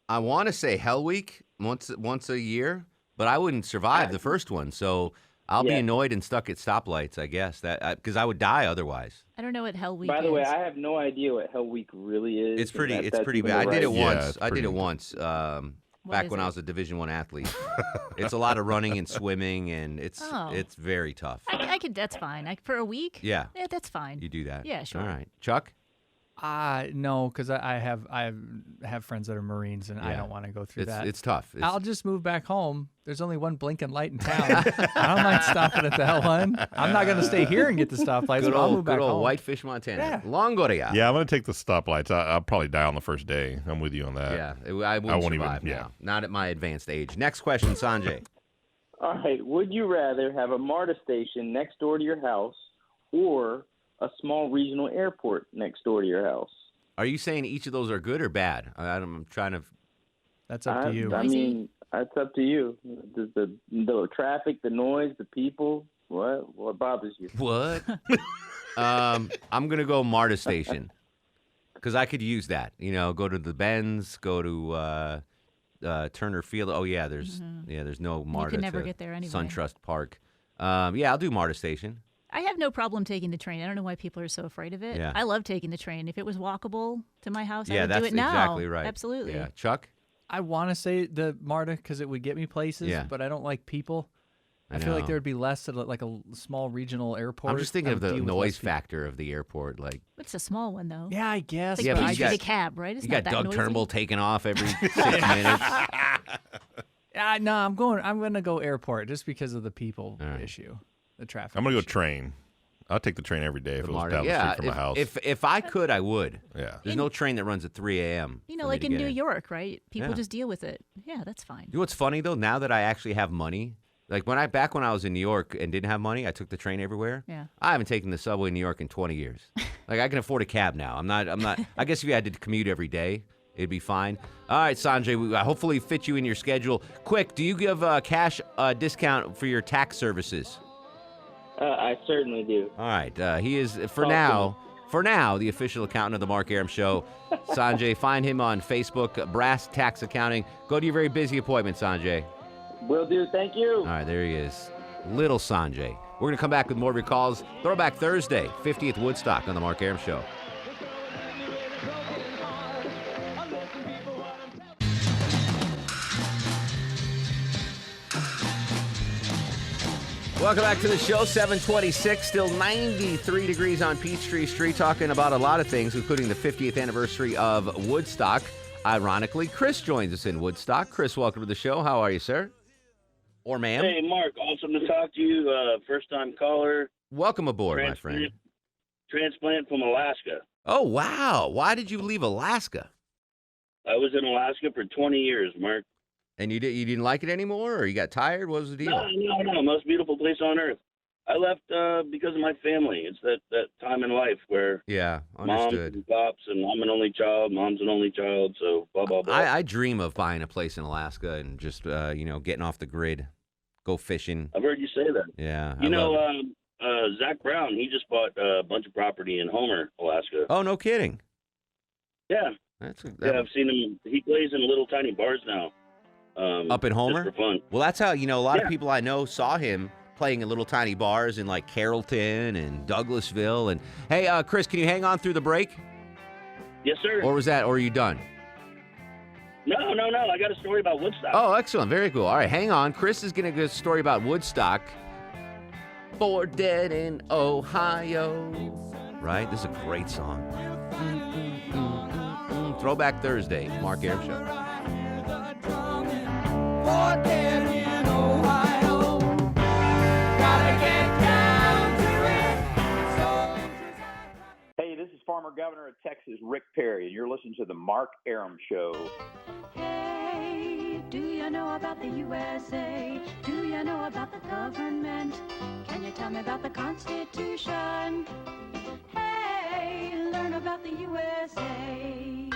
I want to say Hell Week once a year, but I wouldn't survive the first one, so I'll be annoyed and stuck at stoplights, I guess, because I would die otherwise. I don't know what Hell Week is. By the way, I have no idea what Hell Week really is. It's pretty bad. I did it once. Back when I was a Division I athlete. It's a lot of running and swimming, and it's very tough. I could. That's fine. For a week? Yeah. Yeah, that's fine. You do that? Yeah, sure. All right. Chuck? No, because I have friends that are Marines, and I don't want to go through that. It's tough. I'll just move back home. There's only one blinking light in town. I don't mind stopping at that one. I'm not going to stay here and get the stoplights, but I'll move back home. Good old Whitefish, Montana. Longoria. Yeah, I'm going to take the stoplights. I'll probably die on the first day. I'm with you on that. Yeah, I won't survive now. Not at my advanced age. Next question, Sanjay. All right. Would you rather have a MARTA station next door to your house or a small regional airport next door to your house? Are you saying each of those are good or bad? I'm trying to... That's up to you. I mean, that's up to you. The traffic, the noise, the people, what bothers you? What? I'm going to go MARTA station because I could use that. You know, go to the Benz, go to Turner Field. Oh, yeah, there's no MARTA. You can never get there anyway. SunTrust Park. Yeah, I'll do MARTA Station. I have no problem taking the train. I don't know why people are so afraid of it. Yeah. I love taking the train. If it was walkable to my house, I would that's do it now. exactly right. Absolutely. Yeah, Chuck. I want to say the MARTA because it would get me places, but I don't like people. I feel like there would be less at like a small regional airport. I'm just thinking of the noise factor of the airport. Like, It's a small one, though. Yeah, I guess. It's like Peachtree to Cab, right? It's you not got that Doug noisy. Turnbull taking off every 6 minutes. No, I'm gonna go airport just because of the people issue, the traffic. I'm gonna go train. I'll take the train every day if it was down the street from my house. If I could, I would. Yeah. There's no train that runs at 3 a.m. You know, like in New York, right? People Yeah. just deal with it. Yeah, that's fine. You know what's funny though? Now that I actually have money, like back when I was in New York and didn't have money, I took the train everywhere. Yeah. I haven't taken the subway in New York in 20 years. Like I can afford a cab now. I'm not. I guess if you had to commute every day, it'd be fine. All right, Sanjay. We hopefully fit you in your schedule. Quick, do you give cash discount for your tax services? I certainly do. All right. He is for now, the official accountant of the Mark Arum Show. Sanjay, find him on Facebook, Brass Tax Accounting. Go to your very busy appointment, Sanjay. Will do. Thank you. All right, there he is. Little Sanjay. We're going to come back with more of your calls. Throwback Thursday, 50th Woodstock on the Mark Arum Show. Welcome back to the show, 726, still 93 degrees on Peachtree Street, talking about a lot of things, including the 50th anniversary of Woodstock. Ironically, Chris joins us in Woodstock. Chris, welcome to the show. How are you, sir? Or ma'am? Hey, Mark, awesome to talk to you. First-time caller. Welcome aboard, my friend. Transplant from Alaska. Oh, wow. Why did you leave Alaska? I was in Alaska for 20 years, Mark. And you didn't like it anymore, or you got tired? What was the deal? No. Most beautiful place on earth. I left because of my family. It's that time in life where understood. Moms and pops, and I'm an only child, mom's an only child, so blah, blah, blah. I dream of buying a place in Alaska and just, getting off the grid, go fishing. I've heard you say that. Yeah. Zach Brown, he just bought a bunch of property in Homer, Alaska. Oh, no kidding. Yeah. I've seen him. He plays in little tiny bars now. Up in Homer? Just for fun. Well, that's how, a lot of people I know saw him playing in little tiny bars in like Carrollton and Douglasville. And hey, Chris, can you hang on through the break? Yes, sir. Or are you done? No. I got a story about Woodstock. Oh, excellent. Very cool. All right, hang on. Chris is going to give a story about Woodstock. 4 Dead in Ohio. Right? This is a great song. Throwback Thursday, Mark Arum Show. 4 Dead in Ohio. Gotta get down to it. Hey, this is former Governor of Texas, Rick Perry, and you're listening to the Mark Arum Show. Hey, do you know about the USA? Do you know about the government? Can you tell me about the Constitution? Hey, learn about the USA.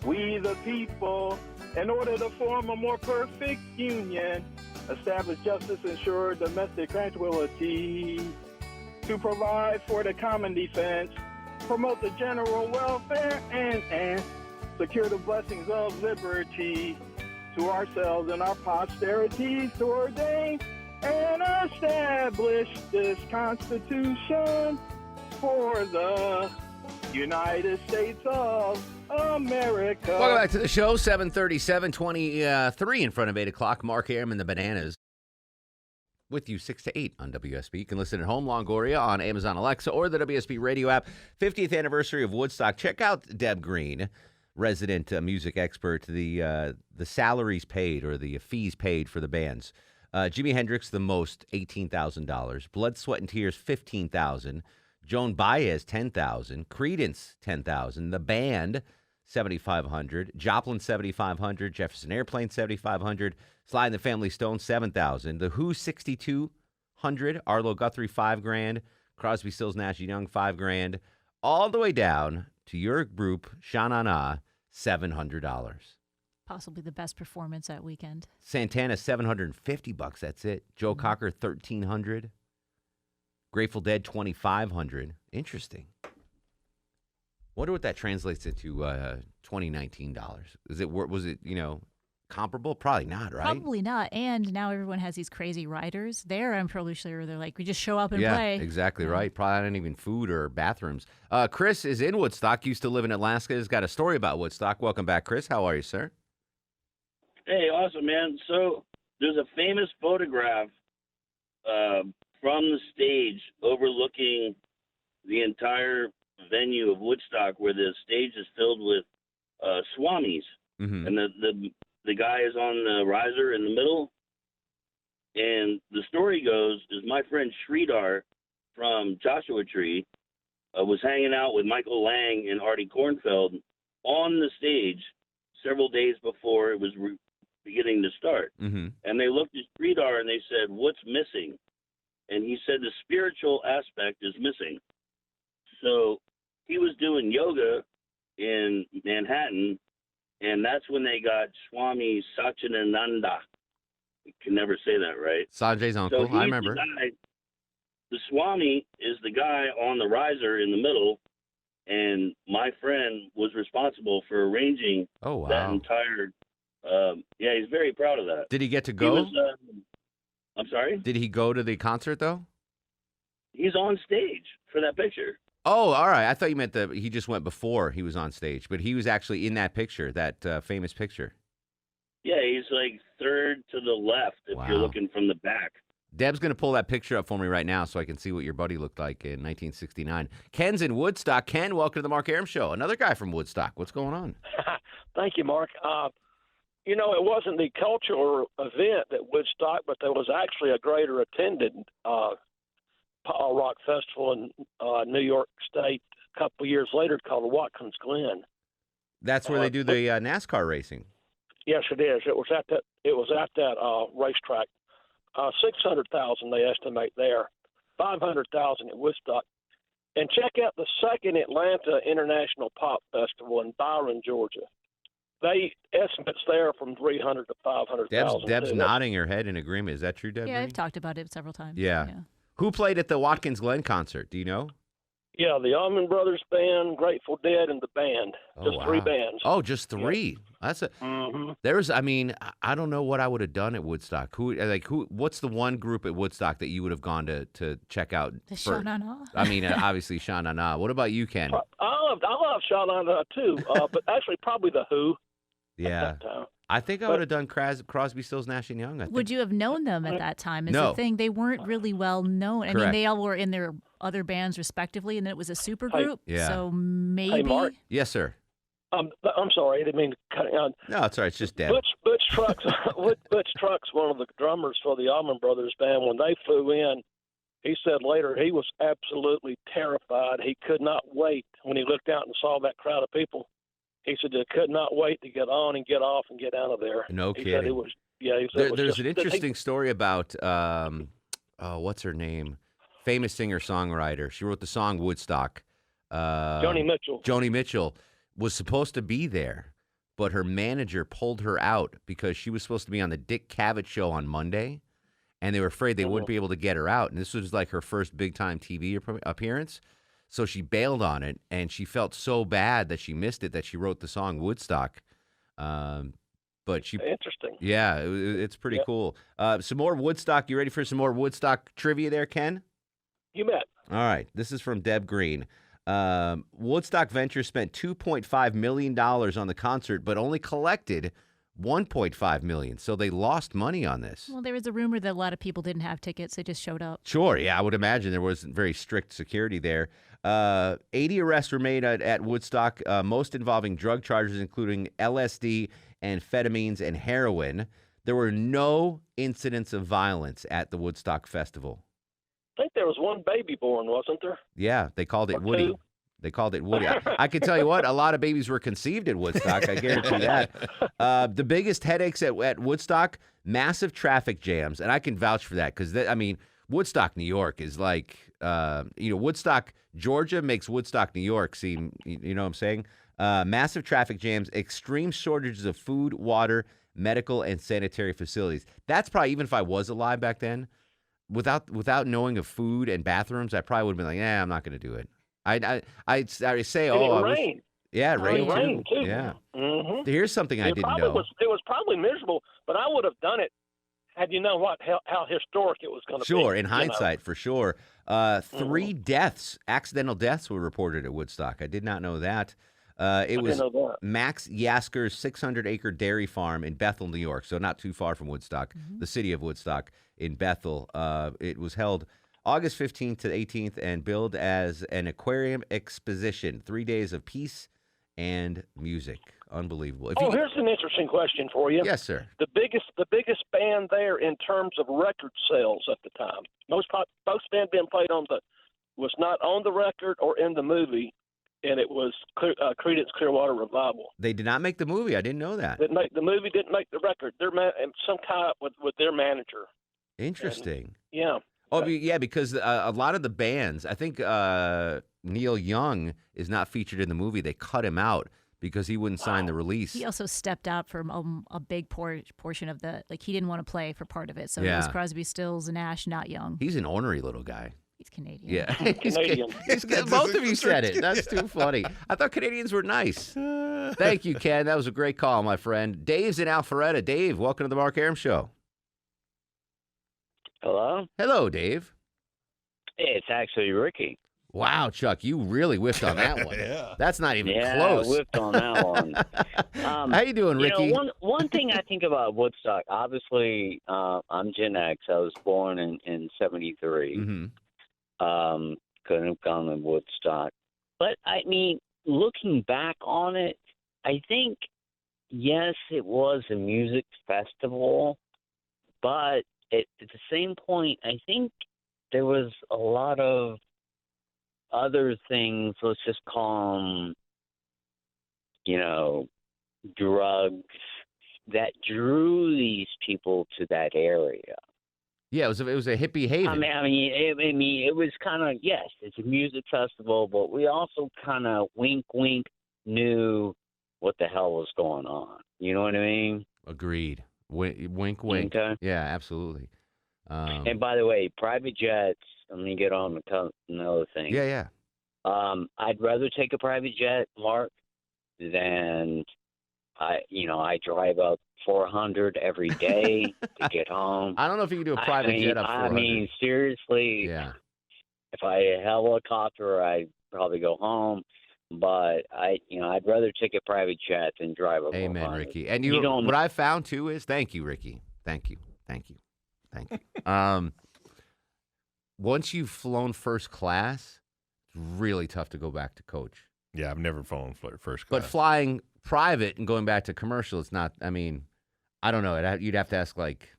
We the people, in order to form a more perfect union, establish justice, ensure domestic tranquility, to provide for the common defense, promote the general welfare, and secure the blessings of liberty to ourselves and our posterities, to ordain and establish this Constitution for the United States of America. Welcome back to the show, 7:37, 23 in front of 8 o'clock. Mark Arum and the Bananas with you 6 to 8 on WSB. You can listen at home, Longoria, on Amazon Alexa or the WSB radio app. 50th anniversary of Woodstock. Check out Deb Green, resident music expert, the salaries paid or the fees paid for the bands. Jimi Hendrix, the most, $18,000. Blood, Sweat, and Tears, $15,000. Joan Baez, $10,000. Creedence, $10,000. The Band, $7,500. Joplin, $7,500. Jefferson Airplane, $7,500. Sly and the Family Stone, $7,000. The Who, $6,200. Arlo Guthrie, $5,000. Crosby, Stills, Nash & Young, $5,000. All the way down to your group, Sha Na Na, $700. Possibly the best performance that weekend. Santana, $750. That's it. Joe Cocker, $1,300. Grateful Dead, $2,500. Interesting. Wonder what that translates into 2019 dollars. Was it comparable? Probably not, right? Probably not. And now everyone has these crazy riders. There, I'm probably sure they're like, we just show up and play. Yeah, exactly right. Probably not even food or bathrooms. Chris is in Woodstock. Used to live in Alaska. Has got a story about Woodstock. Welcome back, Chris. How are you, sir? Hey, awesome, man. So there's a famous photograph from the stage overlooking the entire venue of Woodstock where the stage is filled with swamis. Mm-hmm. And the guy is on the riser in the middle. And the story goes is my friend Sridhar from Joshua Tree was hanging out with Michael Lang and Artie Kornfeld on the stage several days before it was beginning to start. Mm-hmm. And they looked at Sridhar and they said, "What's missing?" And he said the spiritual aspect is missing. So he was doing yoga in Manhattan, and that's when they got Swami Satchidananda. You can never say that right. Sanjay's uncle, So I remember. The Swami is the guy on the riser in the middle, and my friend was responsible for arranging that entire. He's very proud of that. Did he get to He go? was, I'm sorry? Did he go to the concert, though? He's on stage for that picture. Oh, all right. I thought you meant he just went before he was on stage, but he was actually in that picture, that famous picture. Yeah, he's like third to the left if you're looking from the back. Deb's going to pull that picture up for me right now so I can see what your buddy looked like in 1969. Ken's in Woodstock. Ken, welcome to the Mark Arum Show. Another guy from Woodstock. What's going on? Thank you, Mark. It wasn't the cultural event at Woodstock, but there was actually a greater attended rock festival in New York State a couple of years later called Watkins Glen. That's where they do the NASCAR racing. Yes, it is. It was at that racetrack. 600,000 they estimate there, 500,000 at Woodstock. And check out the second Atlanta International Pop Festival in Byron, Georgia. They estimates there from 300 to 500,000. Deb's nodding her head in agreement. Is that true, Deb? Yeah, I've talked about it several times. Yeah. Who played at the Watkins Glen concert? Do you know? Yeah, the Allman Brothers Band, Grateful Dead, and the band. Just three bands. Oh, just three. Yeah. That's There's, I don't know what I would have done at Woodstock. What's the one group at Woodstock that you would have gone to check out? The Sha-Na-Na. Obviously Sha-Na-Na. What about you, Ken? I love Sha-Na-Na too, but actually probably the Who. Yeah. I think I would have done Crosby, Stills, Nash & Young. I think. Would you have known them at that time? Is No. the thing. They weren't really well known. I mean, Correct. they all were in their other bands respectively, and then it was a super group. Yeah. So maybe. Hey, Mark. Yes, sir. I'm sorry, I didn't mean to cut it out. No, it's all right. It's just Deb. Butch Trucks, one of the drummers for the Allman Brothers Band, when they flew in, he said later he was absolutely terrified. He could not wait when he looked out and saw that crowd of people. He said they could not wait to get on and get off and get out of there. No he kidding. Said it was, yeah, he said There's an interesting story about, what's her name? Famous singer-songwriter. She wrote the song Woodstock. Joni Mitchell. Joni Mitchell was supposed to be there, but her manager pulled her out because she was supposed to be on the Dick Cavett show on Monday, and they were afraid they wouldn't be able to get her out. And this was like her first big-time TV appearance. So she bailed on it, and she felt so bad that she missed it that she wrote the song Woodstock. But she interesting. Yeah, it's pretty cool. Some more Woodstock. You ready for some more Woodstock trivia there, Ken? You bet. All right. This is from Deb Green. Woodstock Ventures spent $2.5 million on the concert, but only collected $1.5 million. So they lost money on this. Well, there was a rumor that a lot of people didn't have tickets. They just showed up. Sure, yeah, I would imagine there wasn't very strict security there. 80 arrests were made at Woodstock, most involving drug charges, including LSD, amphetamines, and heroin. There were no incidents of violence at the Woodstock Festival. I think there was one baby born, wasn't there? Yeah, they called it Or Woody. two. They called it Woody. I can tell you what, a lot of babies were conceived at Woodstock. I guarantee that. The biggest headaches at Woodstock, massive traffic jams. And I can vouch for that because, Woodstock, New York is like, Woodstock, Georgia makes Woodstock, New York seem, you know what I'm saying? Massive traffic jams, extreme shortages of food, water, medical, and sanitary facilities. That's probably, even if I was alive back then, without knowing of food and bathrooms, I probably would have been like, I'm not going to do it. I'd say, And I it wish. rained. Yeah, it rained It rained too. Yeah. Mm-hmm. Here's something I didn't know. It was probably really miserable. But I would have done it had you known how historic it was going to be. Sure, in hindsight, for sure. 3 deaths, accidental deaths, were reported at Woodstock. I did not know that. It was Max Yasker's 600-acre dairy farm in Bethel, New York, so not too far from Woodstock, the city of Woodstock in Bethel. It was held August 15th to 18th and billed as an aquarium exposition, 3 days of peace and music. Unbelievable. Here's an interesting question for you. Yes, sir. The biggest band there in terms of record sales at the time. Most band being played was not on the record or in the movie, and it was Creedence Clearwater Revival. They did not make the movie. I didn't know that. The movie didn't make the record. Some tie-up with their manager. Interesting. And, yeah. Oh, yeah, because a lot of the bands, I think Neil Young is not featured in the movie. They cut him out because he wouldn't sign the release. He also stepped out from a big portion of he didn't want to play for part of it. So it was Crosby, Stills, Nash, not Young. He's an ornery little guy. He's Canadian. Yeah. Canadian. Both of you said it. That's too funny. I thought Canadians were nice. Thank you, Ken. That was a great call, my friend. Dave's in Alpharetta. Dave, welcome to the Mark Arum Show. Hello? Hello, Dave. It's actually Ricky. Wow, Chuck, you really whiffed on that one. That's not even close. Yeah, I whiffed on that one. How you doing, Ricky? One thing I think about Woodstock, obviously, I'm Gen X. I was born in 73. Mm-hmm. Couldn't have gone to Woodstock. But, I mean, looking back on it, I think, yes, it was a music festival, but at the same point, I think there was a lot of other things, let's just call them, drugs, that drew these people to that area. Yeah, it was a hippie haven. I mean, it was kind of, yes, it's a music festival, but we also kind of wink, knew what the hell was going on. You know what I mean? Agreed. Wink. Okay. Yeah, absolutely. And by the way, private jets, let me get on to another thing. Yeah. I'd rather take a private jet, Mark, than I drive up 400 every day to get home. I don't know if you can do a private jet up 400. I mean, seriously. Yeah. If I had a helicopter, I'd probably go home. But I'd rather take a private jet than drive up. Amen, 400. Ricky. And what I found too is, thank you, Ricky. Thank you. Once you've flown first class, it's really tough to go back to coach. Yeah, I've never flown first class. But flying private and going back to commercial, it's not. I mean, I don't know. You'd have to ask like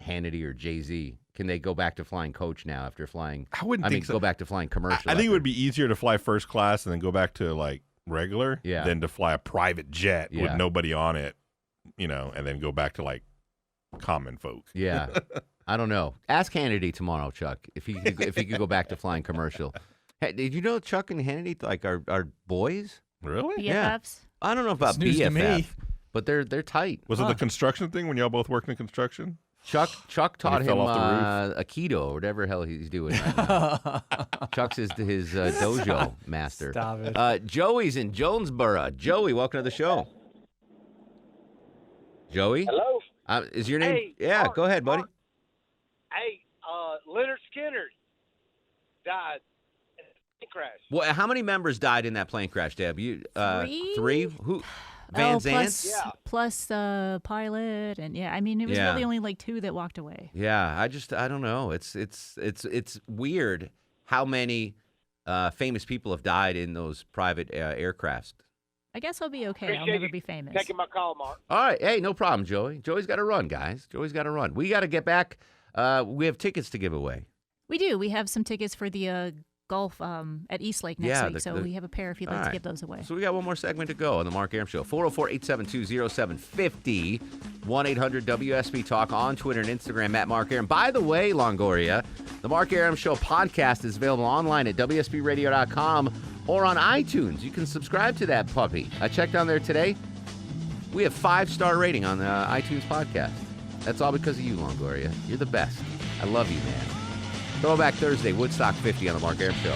Hannity or Jay-Z. Can they go back to flying coach now after flying? I wouldn't think so. Go back to flying commercial. I think it would be easier to fly first class and then go back to like regular than to fly a private jet with nobody on it, and then go back to like common folk. Yeah. I don't know. Ask Hannity tomorrow, Chuck, if he could go back to flying commercial. Hey, did you know Chuck and Hannity are boys? Really? BFFs? Yeah. I don't know about BFF, but they're tight. Was it the construction thing when y'all both worked in construction? Chuck taught him Aikido or whatever hell he's doing right now. Chuck's his dojo master. Stop it. Joey's in Jonesboro. Joey, welcome to the show. Joey? Hello? Is your name? Hey, yeah, Mark, go ahead, buddy. Mark. Hey, Leonard Skinner died in a plane crash. Well, how many members died in that plane crash, Deb? Three? Who? Van Zant? Plus the pilot, and it was really only like 2 that walked away. Yeah, I don't know. It's weird how many famous people have died in those private aircrafts. I guess I'll be okay. Appreciate I'll never you be famous. Taking my call, Mark. All right. Hey, no problem, Joey. Joey's got to run, guys. Joey's got to run. We got to get back. We have tickets to give away. We do. We have some tickets for the golf at Eastlake next week. So we have a pair if you'd like to give those away. So we got one more segment to go on the Mark Arum Show. 404-872-0750. 1-800-WSB-TALK on Twitter and Instagram at Mark Arum. By the way, Longoria, the Mark Arum Show podcast is available online at WSBradio.com or on iTunes. You can subscribe to that puppy. I checked on there today. We have 5-star rating on the iTunes podcast. That's all because of you, Longoria. You're the best. I love you, man. Throwback Thursday, Woodstock 50 on the Mark Arum Show.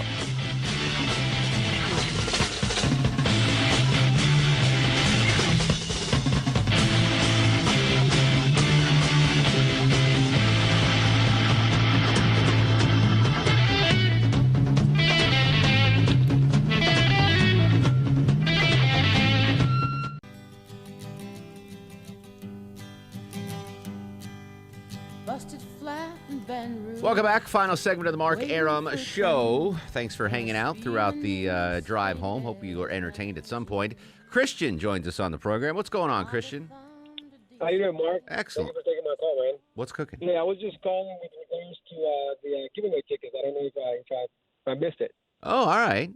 Welcome back. Final segment of the Mark Arum Show. Thanks for hanging out throughout the drive home. Hope you were entertained at some point. Christian joins us on the program. What's going on, Christian? How you doing, Mark? Excellent. Thank you for taking my call, man. What's cooking? Yeah, I was just calling with regards to the giveaway tickets. I don't know if I missed it. Oh, all right.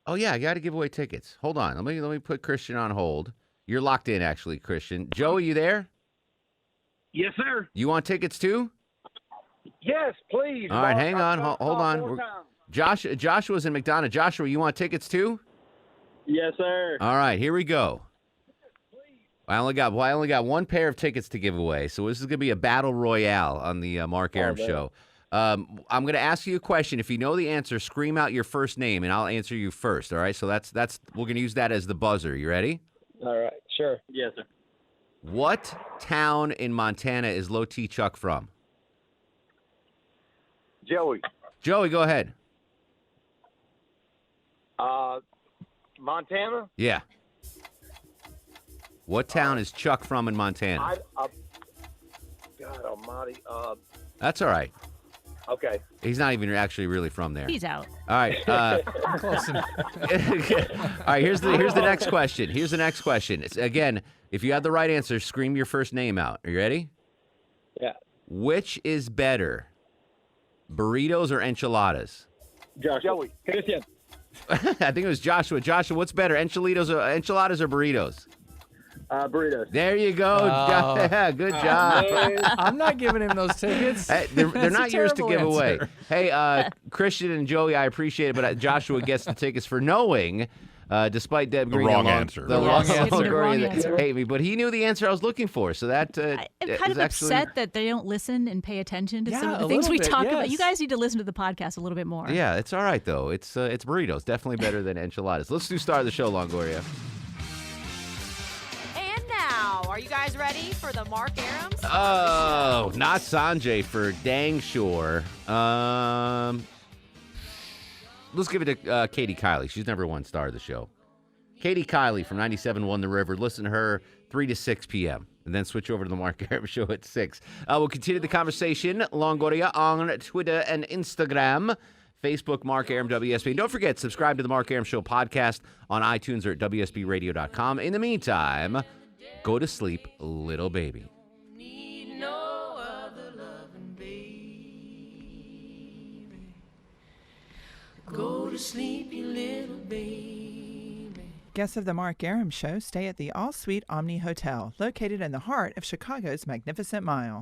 Oh, yeah, I got to give away tickets. Hold on. Let me put Christian on hold. You're locked in, actually, Christian. Joe, are you there? Yes, sir. You want tickets, too? Yes, please. All right, Mark. hang on. Hold on. Joshua's in McDonough. Joshua, you want tickets, too? Yes, sir. All right, here we go. I only got one pair of tickets to give away, so this is going to be a battle royale on the Mark Arum Show. I'm going to ask you a question. If you know the answer, scream out your first name, and I'll answer you first. All right? So that's we're going to use that as the buzzer. You ready? All right, sure. Yes, sir. What town in Montana is Low T Chuck from? Joey. Joey, go ahead. Montana? Yeah. What town is Chuck from in Montana? God almighty. That's all right. Okay. He's not even actually really from there. He's out. All right. Close enough. All right. Here's the next question. Here's the next question. It's, again, if you have the right answer, scream your first name out. Are you ready? Yeah. Which is better, burritos or enchiladas? Joey. Christian. I think it was Joshua. Joshua, what's better, enchiladas or burritos? Burritos. There you go. Oh. Good job. I'm not giving him those tickets. Hey, they're not yours to give away. answer. Hey, Christian and Joey, I appreciate it, but Joshua gets the tickets for knowing, despite Deb Green. wrong answer. The Yes, wrong answer. that hate me, but he knew the answer I was looking for, so that I'm kind is of actually... upset that they don't listen and pay attention to some Yeah, of the a things we little bit, talk about. yes. You guys need to listen to the podcast a little bit more. Yeah, it's all right, though. It's burritos. Definitely better than enchiladas. Let's do start of the show, Longoria. And now, are you guys ready for the Mark Arum? Oh, not Sanjay for dang sure. Let's give it to Katie Kiley. She's number one star of the show. Katie Kiley from 97.1 The River. Listen to her 3 to 6 p.m. And then switch over to the Mark Arum Show at 6. We'll continue the conversation, Longoria, on Twitter and Instagram. Facebook, Mark Arum, WSB. And don't forget, subscribe to the Mark Arum Show podcast on iTunes or at WSBradio.com. In the meantime, go to sleep, little baby. Go to sleep, you little baby. Guests of the Mark Arum Show stay at the All Suite Omni Hotel, located in the heart of Chicago's Magnificent Mile.